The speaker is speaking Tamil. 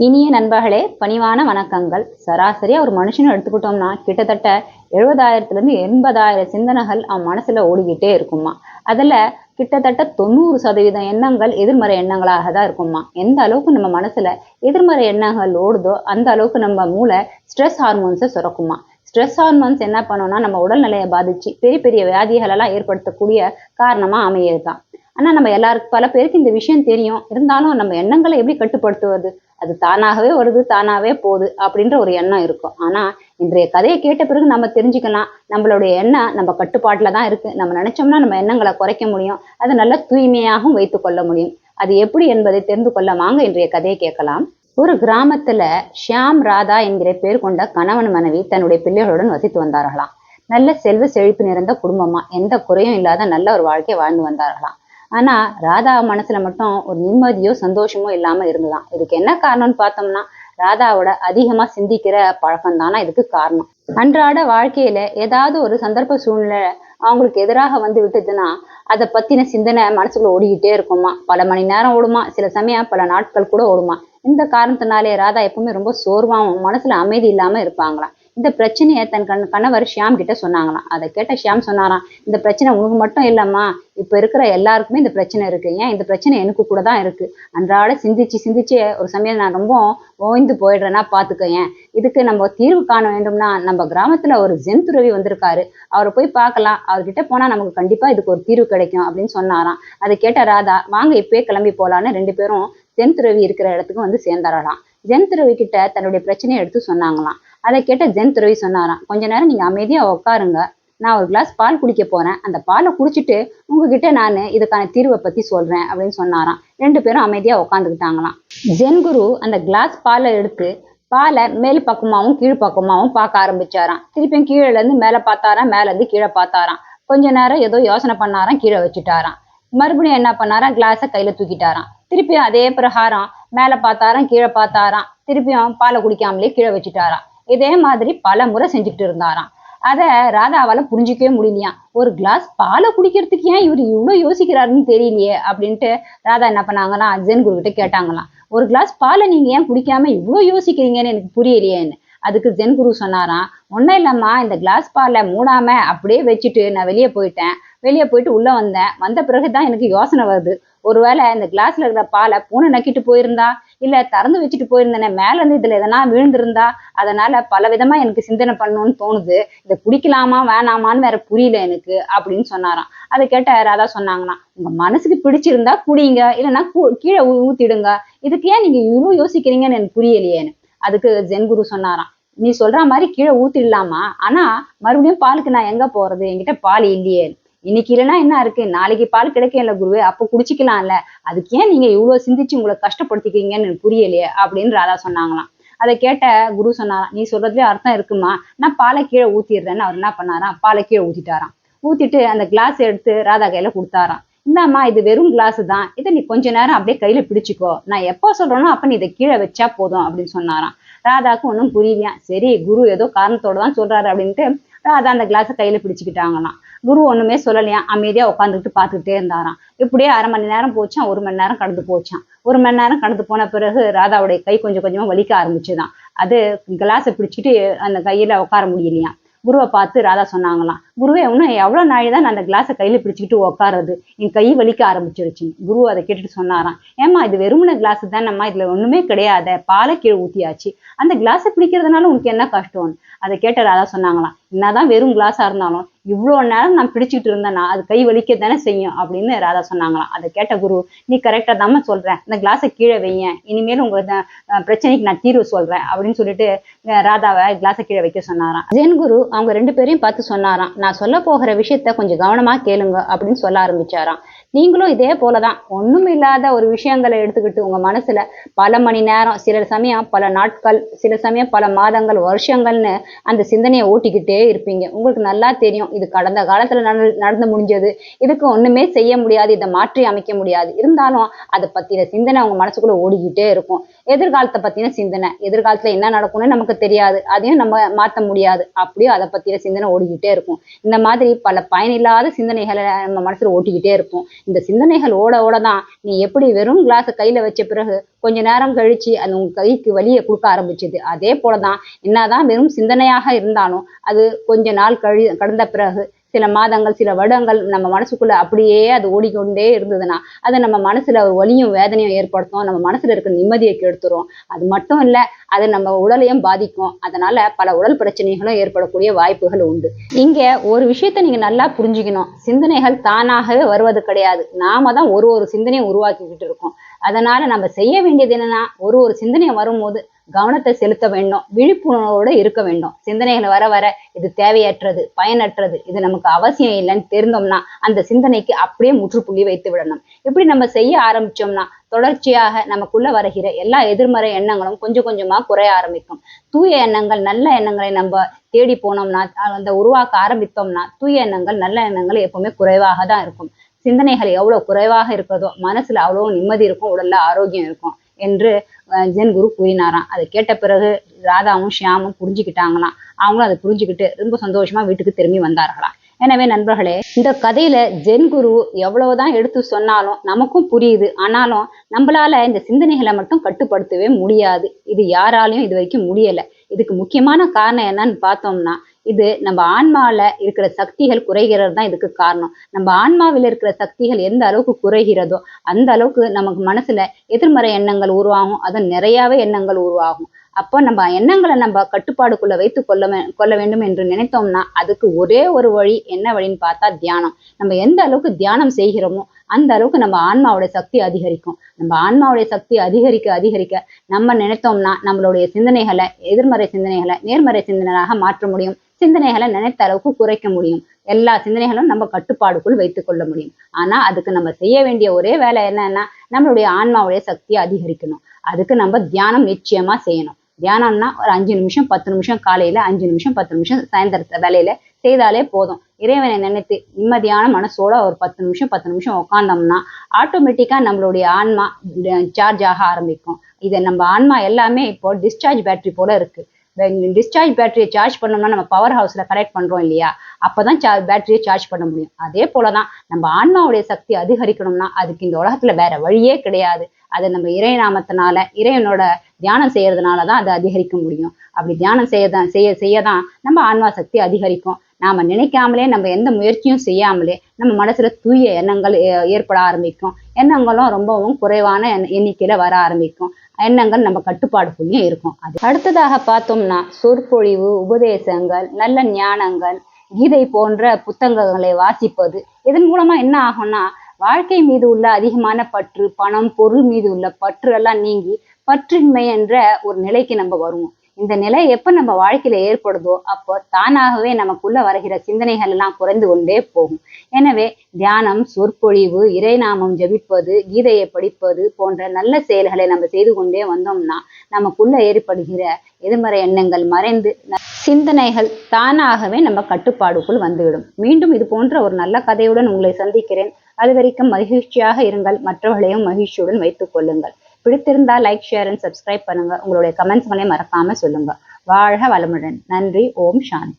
இனிய நண்பர்களே, பணிவான வணக்கங்கள். சராசரியா ஒரு மனுஷனை எடுத்துக்கிட்டோம்னா கிட்டத்தட்ட 70,000 80,000 சிந்தனைகள் அவன் மனசுல ஓடிக்கிட்டே இருக்குமா. அதுல கிட்டத்தட்ட 90% எண்ணங்கள் எதிர்மறை எண்ணங்களாக தான் இருக்குமா. எந்த அளவுக்கு நம்ம மனசுல எதிர்மறை எண்ணங்கள் ஓடுதோ அந்த அளவுக்கு நம்ம மூளை ஸ்ட்ரெஸ் ஹார்மோன்ஸை சுரக்குமா. ஸ்ட்ரெஸ் ஹார்மோன்ஸ் என்ன பண்ணும்னா நம்ம உடல்நிலையை பாதிச்சு பெரிய பெரிய வியாதிகள் எல்லாம் ஏற்படுத்தக்கூடிய காரணமா அமையதுதான். ஆனா நம்ம எல்லாருக்கும் பல பேருக்கு இந்த விஷயம் தெரியும். இருந்தாலும் நம்ம எண்ணங்களை எப்படி கட்டுப்படுத்துவது? அது தானாகவே வருது, தானாவே போகுது அப்படின்ற ஒரு எண்ணம் இருக்கும். ஆனா இன்றைய கதையை கேட்ட பிறகு நம்ம தெரிஞ்சுக்கலாம், நம்மளுடைய எண்ணம் நம்ம கட்டுப்பாட்டுல தான் இருக்கு. நம்ம நினைச்சோம்னா நம்ம எண்ணங்களை குறைக்க முடியும். அதை நல்ல தூய்மையாகவும் வைத்துக் கொள்ள முடியும். அது எப்படி என்பதை தெரிந்து கொள்ள வாங்க இன்றைய கதையை கேட்கலாம். ஒரு கிராமத்துல ஷியாம் ராதா என்கிற பேர் கொண்ட கணவன் மனைவி தன்னுடைய பிள்ளைகளுடன் வசித்து வந்தார்களாம். நல்ல செல்வ செழிப்பு நிறைந்த குடும்பமா, எந்த குறையும் இல்லாத நல்ல ஒரு வாழ்க்கையை வாழ்ந்து வந்தார்களாம். ஆனா ராதா மனசுல மட்டும் ஒரு நிம்மதியோ சந்தோஷமோ இல்லாம இருந்துதான். இதுக்கு என்ன காரணம்னு பார்த்தோம்னா, ராதாவோட அதிகமா சிந்திக்கிற பழக்கம் தானா இதுக்கு காரணம். அன்றாட வாழ்க்கையில ஏதாவது ஒரு சந்தர்ப்ப சூழ்நிலை அவங்களுக்கு எதிராக வந்து விட்டுதுன்னா அதை பத்தின சிந்தனை மனசுக்குள்ள ஓடிக்கிட்டே இருக்குமா. பல மணி நேரம் ஓடுமா, சில சமயம் பல நாட்கள் கூட ஓடுமா. இந்த காரணத்தினாலே ராதா எப்பவுமே ரொம்ப சோர்வாவும் மனசுல அமைதி இல்லாம இருப்பாங்களாம். இந்த பிரச்சனையை தன் கணவர் ஷியாம் கிட்ட சொன்னாங்களாம். அதை கேட்ட ஷியாம் சொன்னாராம், இந்த பிரச்சனை உனக்கு மட்டும் இல்லம்மா, இப்ப இருக்கிற எல்லாருக்குமே இந்த பிரச்சனை இருக்கு. ஏன் இந்த பிரச்சனை எனக்கு கூட தான் இருக்கு. அன்றாட சிந்திச்சு சிந்திச்சு ஒரு சமயம் நான் ரொம்ப ஓய்ந்து போயிடுறேன்னா பாத்துக்க. ஏன் இதுக்கு நம்ம தீர்வு காண வேண்டும்னா நம்ம கிராமத்துல ஒரு ஜென் துறவி வந்திருக்காரு, அவரை போய் பார்க்கலாம், அவர்கிட்ட போனா நமக்கு கண்டிப்பா இதுக்கு ஒரு தீர்வு கிடைக்கும் அப்படின்னு சொன்னாராம். அதை கேட்ட ராதா, வாங்க இப்பயே கிளம்பி போலான்னு 2 பேரும் ஜென் துறவி இருக்கிற இடத்துக்கு வந்து சேர்ந்தாராம். ஜென் துறவி கிட்ட தன்னுடைய பிரச்சனையை எடுத்து சொன்னாங்களாம். அதை கேட்ட ஜென் துறவி சொன்னாராம், கொஞ்ச நேரம் நீங்க அமைதியா உட்காருங்க, நான் ஒரு கிளாஸ் பால் குடிக்க போறேன், அந்த பாலை குடிச்சிட்டு உங்ககிட்ட நான் இதுக்கான தீர்வை பத்தி சொல்றேன் அப்படின்னு சொன்னாராம். 2 பேரும் அமைதியா உட்காந்துக்கிட்டாங்களாம். ஜென் குரு அந்த கிளாஸ் பாலை எடுத்து பாலை மேல் பக்கமாவும் கீழ் பக்கமாவும் பார்க்க ஆரம்பிச்சாராம். திருப்பியும் கீழே இருந்து மேல பார்த்தாராம், மேல இருந்து கீழே பார்த்தாராம். கொஞ்ச நேரம் ஏதோ யோசனை பண்ணாராம், கீழே வச்சுட்டாராம். மறுபடியும் என்ன பண்ணாராம், கிளாஸை கையில தூக்கிட்டாராம். திருப்பியும் அதே பிரகாரம் மேல பார்த்தாராம், கீழே பார்த்தாராம். திருப்பியும் பாலை குடிக்காமலே கீழே வச்சுட்டாராம். இதே மாதிரி பல முறை செஞ்சுக்கிட்டு இருந்தாராம். அத ராதாவால புரிஞ்சிக்கவே முடியலையாம். ஒரு கிளாஸ் பாலை குடிக்கிறதுக்கு ஏன் இவர் இவ்வளவு யோசிக்கிறாருன்னு தெரியலையே அப்படின்ட்டு ராதா என்ன பண்ணாங்கன்னா ஜென் குரு கிட்ட கேட்டாங்களாம், ஒரு கிளாஸ் பாலை நீங்க ஏன் குடிக்காம இவ்வளவு யோசிக்கிறீங்கன்னு எனக்கு புரியலையேன்னு. அதுக்கு ஜென் குரு சொன்னாராம், ஒன்னும் இல்லம்மா, இந்த கிளாஸ் பாலை மூடாம அப்படியே வச்சுட்டு நான் வெளியே போயிட்டேன். வெளியே போயிட்டு உள்ள வந்தேன். வந்த பிறகுதான் எனக்கு யோசனை வருது, ஒருவேளை இந்த கிளாஸ்ல இருக்கிற பாலை பூனை நக்கிட்டு போயிருந்தா, இல்ல திறந்து வச்சுட்டு போயிருந்தேனே, மேல இருந்து இதுல எதனா விழுந்திருந்தா, அதனால பல விதமா எனக்கு சிந்தனை பண்ணணும்னு தோணுது. இதை குடிக்கலாமா வேணாமான்னு வேற புரியல எனக்கு அப்படின்னு சொன்னாராம். அதை கேட்ட ராதா சொன்னாங்கன்னா, உங்க மனசுக்கு பிடிச்சிருந்தா குடிங்க, இல்லைன்னா கீழே ஊத்திடுங்க. இதுக்கு ஏன் நீங்க இவ்வளவு யோசிக்கிறீங்கன்னு எனக்கு புரியலையேன்னு. அதுக்கு ஜென் குரு சொன்னாராம், நீ சொல்ற மாதிரி கீழே ஊத்திடலாமா, ஆனா மறுபடியும் பாலுக்கு நான் எங்க போறது, என்கிட்ட பால் இல்லையே. இன்னைக்கு இல்லைன்னா என்ன இருக்கு, நாளைக்கு பால் கிடைக்கல குருவே, அப்ப குடிச்சிக்கலாம்ல. அதுக்கு ஏன் நீங்க இவ்வளவு சிந்திச்சு உங்களை கஷ்டப்படுத்திக்கிறீங்கன்னு எனக்கு புரியலையே அப்படின்னு ராதா சொன்னாங்களாம். அதை கேட்ட குரு சொன்னாராம், நீ சொல்றதுலயே அர்த்தம் இருக்குமா, நான் பாலை கீழே ஊத்திடுறேன்னு. அவர் என்ன பண்ணாராம், பாலை கீழே ஊத்திட்டாராம். ஊத்திட்டு அந்த கிளாஸ் எடுத்து ராதா கையில கொடுத்தாராம். இந்தாம்மா, இது வெறும் கிளாஸ் தான், இதை நீ கொஞ்ச நேரம் அப்படியே கையில பிடிச்சிக்கோ, நான் எப்போ சொல்றேனோ அப்ப நீ இதை கீழே வச்சா போதும் அப்படின்னு சொன்னாராம். ராதாவுக்கு ஒன்றும் புரியலையா. சரி, குரு ஏதோ காரணத்தோட தான் சொல்றாரு அப்படின்ட்டு ராதா அந்த கிளாஸை கையில பிடிச்சுக்கிட்டாங்களாம். குரு ஒண்ணுமே சொல்லலையா, அமைதியா உட்காந்துக்கிட்டு பார்த்துக்கிட்டே இருந்தாராம். இப்படியே 1/2 மணி நேரம் போச்சான், 1 மணி நேரம் கடந்து போச்சான். 1 மணி நேரம் கடந்து போன பிறகு ராதாவுடைய கை கொஞ்சம் கொஞ்சமா வலிக்க ஆரம்பிச்சுதான். அது கிளாஸை பிடிச்சிட்டு அந்த கையில உட்கார முடியலையா. குருவை பார்த்து ராதா சொன்னாங்களாம், குருவே இன்னும் எவ்வளவு நாள் தான் நான் அந்த கிளாஸை கையில பிடிச்சிக்கிட்டு உட்காருறது, என் கை வலிக்க ஆரம்பிச்சிருச்சு. குரு அதை கேட்டுட்டு சொன்னாராம், ஏமா இது வெறுமன கிளாஸ் தானம்மா, இதுல ஒண்ணுமே கிடையாது, பாலை கீழே ஊத்தியாச்சு, அந்த கிளாஸை பிடிக்கிறதுனால உனக்கு என்ன கஷ்டம். அதை கேட்ட ராதா சொன்னாங்களாம், என்னதான் வெறும் கிளாஸா இருந்தாலும் இவ்வளவு நேரம் நான் பிடிச்சிட்டு இருந்தேன்னா அது கை வலிக்க தானே செய்யும் அப்படின்னு ராதா சொன்னாங்களாம். அதை கேட்ட குரு, நீ கரெக்டா தாம சொல்றேன், இந்த கிளாஸை கீழே வையேன், இனிமேல் உங்க பிரச்சனைக்கு நான் தீர்வு சொல்றேன் அப்படின்னு சொல்லிட்டு ராதாவை கிளாஸை கீழே வைக்க சொன்னாராம். ஜென் குரு அவங்க 2 பேரையும் பார்த்து சொன்னாராம், நான் சொல்ல போகிற விஷயத்த கொஞ்சம் கவனமா கேளுங்க அப்படின்னு சொல்ல ஆரம்பிச்சாராம். நீங்களும் இதே போலதான் ஒண்ணும் இல்லாத ஒரு விஷயங்களை எடுத்துக்கிட்டு உங்க மனசுல பல மணி நேரம், சில சமயம் பல நாட்கள், சில சமயம் பல மாதங்கள், வருஷங்கள்னு அந்த சிந்தனையை ஓட்டிக்கிட்டே இருப்பீங்க. உங்களுக்கு நல்லா தெரியும் இது கடந்த காலத்துல நடந்து முடிஞ்சது, இதுக்கு ஒண்ணுமே செய்ய முடியாது, இதை மாற்றி அமைக்க முடியாது. இருந்தாலும் அதை பத்தின சிந்தனை உங்க மனசுக்குள்ள ஓடிக்கிட்டே இருக்கும். எதிர்காலத்தை பத்தின சிந்தனை. எதிர்காலத்துல என்ன நடக்கும்னு நமக்கு தெரியாது, அதையும் நம்ம மாத்த முடியாது, அப்படியே அதை பத்தின சிந்தனை ஓடிக்கிட்டே இருக்கும். இந்த மாதிரி பல பயனில்லாத சிந்தனைகளை நம்ம மனசுல ஓட்டிக்கிட்டே இருப்போம். இந்த சிந்தனைகள் ஓட ஓட தான் நீ எப்படி வெறும் கிளாஸை கையில வச்ச பிறகு கொஞ்ச நேரம் கழிச்சு அந்த உங்க கைக்கு வலியை கொடுக்க ஆரம்பிச்சுது. அதே போலதான் என்னதான் வெறும் சிந்தனையாக இருந்தாலும் அது கொஞ்ச நாள் கடந்த பிறகு சில மாதங்கள் சில வருடங்கள் நம்ம மனசுக்குள்ள அப்படியே அது ஓடிக்கொண்டே இருந்ததுன்னா அது நம்ம மனசுல ஒரு வலியும் வேதனையும் ஏற்படுத்தும், நம்ம மனசுல இருக்கிற நிம்மதியை கெடுத்துரும். அது மட்டும் இல்ல, அது நம்ம உடலையும் பாதிக்கும். அதனால பல உடல் பிரச்சனைகளும் ஏற்படக்கூடிய வாய்ப்புகள் உண்டு. இங்க ஒரு விஷயத்த நீங்க நல்லா புரிஞ்சுக்கணும். சிந்தனைகள் தானாகவே வருவது கிடையாது, நாம தான் ஒரு சிந்தனையை உருவாக்கிக்கிட்டு இருக்கோம். அதனால நம்ம செய்ய வேண்டியது என்னன்னா, ஒரு சிந்தனை வரும்போது கவனத்தை செலுத்த வேண்டும், விழிப்புணர்வோடு இருக்க வேண்டும். சிந்தனைகள் வர வர இது தேவையற்றது, பயனற்றது, இது நமக்கு அவசியம் இல்லைன்னு தெரிந்தோம்னா அந்த சிந்தனைக்கு அப்படியே முற்றுப்புள்ளி வைத்து விடணும். இப்படி நம்ம செய்ய ஆரம்பிச்சோம்னா தொடர்ச்சியாக நமக்குள்ள வருகிற எல்லா எதிர்மறை எண்ணங்களும் கொஞ்சம் கொஞ்சமா குறைய ஆரம்பிக்கும். தூய எண்ணங்கள் நல்ல எண்ணங்களை நம்ம தேடி போனோம்னா அந்த உருவாக்க ஆரம்பித்தோம்னா தூய எண்ணங்கள் நல்ல எண்ணங்கள் எப்பவுமே குறைவாக தான் இருக்கும். சிந்தனைகள் எவ்வளவு குறைவாக இருக்கிறதோ மனசுல அவ்வளவு நிம்மதி இருக்கும், உடல்ல ஆரோக்கியம் இருக்கும் என்று ஜென் குரு கூறினாராம். அதை கேட்ட பிறகு ராதாவும் ஷியாமும் புரிஞ்சுக்கிட்டாங்களாம். அவங்களும் அதை புரிஞ்சுக்கிட்டு ரொம்ப சந்தோஷமா வீட்டுக்கு திரும்பி வந்தார்களாம். எனவே நண்பர்களே, இந்த கதையில ஜென் குரு எவ்வளவுதான் எடுத்து சொன்னாலும் நமக்கும் புரியுது. ஆனாலும் நம்மளால இந்த சிந்தனைகளை மட்டும் கட்டுப்படுத்தவே முடியாது. இது யாராலையும் இது வரைக்கும் முடியல. இதுக்கு முக்கியமான காரணம் என்னன்னு பார்த்தோம்னா, இது நம்ம ஆன்மாவில இருக்கிற சக்திகள் குறைகிறது தான் இதுக்கு காரணம். நம்ம ஆன்மாவில் இருக்கிற சக்திகள் எந்த அளவுக்கு குறைகிறதோ அந்த அளவுக்கு நமக்கு மனசுல எதிர்மறை எண்ணங்கள் உருவாகும், அது நிறையாவே எண்ணங்கள் உருவாகும். அப்போ நம்ம எண்ணங்களை நம்ம கட்டுப்பாடுக்குள்ள வைத்து கொள்ள வேண்டும் என்று நினைத்தோம்னா அதுக்கு ஒரே ஒரு வழி. என்ன வழின்னு பார்த்தா தியானம். நம்ம எந்த அளவுக்கு தியானம் செய்கிறோமோ அந்த அளவுக்கு நம்ம ஆன்மாவுடைய சக்தி அதிகரிக்கும். நம்ம ஆன்மாவுடைய சக்தி அதிகரிக்க அதிகரிக்க நம்ம நினைத்தோம்னா நம்மளுடைய சிந்தனைகளை எதிர்மறை சிந்தனைகளை நேர்மறை சிந்தனையாக மாற்ற முடியும். சிந்தனைகளை நினைத்த அளவுக்கு குறைக்க முடியும். எல்லா சிந்தனைகளும் நம்ம கட்டுப்பாடுக்குள் வைத்துக் கொள்ள முடியும். ஆனா அதுக்கு நம்ம செய்ய வேண்டிய ஒரே வேலை என்னன்னா, நம்மளுடைய ஆன்மாவுடைய சக்தியை அதிகரிக்கணும். அதுக்கு நம்ம தியானம் நிச்சயமா செய்யணும். தியானம்னா ஒரு 5 நிமிஷம் 10 நிமிஷம் காலையில, 5 நிமிஷம் 10 நிமிஷம் சாயந்தரத்தை வேலையில செய்தாலே போதும். இறைவனை நினைத்து நிம்மதியான மனசோட ஒரு 10 நிமிஷம் 10 நிமிஷம் உட்கார்ந்தோம்னா ஆட்டோமேட்டிக்கா நம்மளுடைய ஆன்மா சார்ஜ் ஆக ஆரம்பிக்கும். இதை நம்ம ஆன்மா எல்லாமே இப்போ டிஸ்சார்ஜ் பேட்டரி போல இருக்கு. டிஸ்சார்ஜ் பேட்டரியை சார்ஜ் பண்ணோம்னா நம்ம பவர் ஹவுஸ்ல கனெக்ட் பண்றோம் இல்லையா, அப்பதான் பேட்டரியை சார்ஜ் பண்ண முடியும். அதே போலதான் நம்ம ஆன்மாவுடைய சக்தி அதிகரிக்கணும்னா அதுக்கு இந்த உலகத்துல வேற வழியே கிடையாது. அதை நம்ம இறை நாமத்தினால இறைவனோட தியானம் செய்யறதுனாலதான் அதை அதிகரிக்க முடியும். அப்படி தியானம் செய்யதான் நம்ம ஆன்மா சக்தி அதிகரிக்கும். நாம நினைக்காமலே நம்ம எந்த முயற்சியும் செய்யாமலே நம்ம மனசுல தூய எண்ணங்கள் ஏற்பட ஆரம்பிக்கும். எண்ணங்களும் ரொம்பவும் குறைவான எண்ணிக்கையில வர ஆரம்பிக்கும். எண்ணங்கள் நம்ம கட்டுப்பாடுக்குள்ளேயும் இருக்கும். அது அடுத்ததாக பார்த்தோம்னா சொற்பொழிவு, உபதேசங்கள், நல்ல ஞானங்கள், கீதை போன்ற புத்தகங்களை வாசிப்பது. இதன் மூலமா என்ன ஆகும்னா வாழ்க்கை மீது உள்ள அதிகமான பற்று, பணம், பொருள் மீது உள்ள பற்று எல்லாம் நீங்கி பற்றின்மை என்ற ஒரு நிலைக்கு நம்ம வருவோம். இந்த நிலை எப்ப நம்ம வாழ்க்கையில ஏற்படுதோ அப்போ தானாகவே நமக்குள்ள வருகிற சிந்தனைகள் எல்லாம் குறைந்து கொண்டே போகும். எனவே தியானம், சொற்பொழிவு, இறைநாமம் ஜபிப்பது, கீதையை படிப்பது போன்ற நல்ல செயல்களை நம்ம செய்து கொண்டே வந்தோம்னா நமக்குள்ள ஏற்படுகிற எதிர்மறை எண்ணங்கள் மறைந்து சிந்தனைகள் தானாகவே நம்ம கட்டுப்பாடுக்குள் வந்துவிடும். மீண்டும் இது போன்ற ஒரு நல்ல கதையுடன் உங்களை சந்திக்கிறேன். அது வரைக்கும் மகிழ்ச்சியாக இருங்கள். மற்றவர்களையும் மகிழ்ச்சியுடன் வைத்துக் கொள்ளுங்கள். பிடித்திருந்தால் லைக், ஷேர் அண்ட் சப்ஸ்கிரைப் பண்ணுங்க. உங்களுடைய கமெண்ட்ஸ்களையும் மறக்காம சொல்லுங்க. வாழ்க வளமுடன். நன்றி. ஓம் சாந்தி.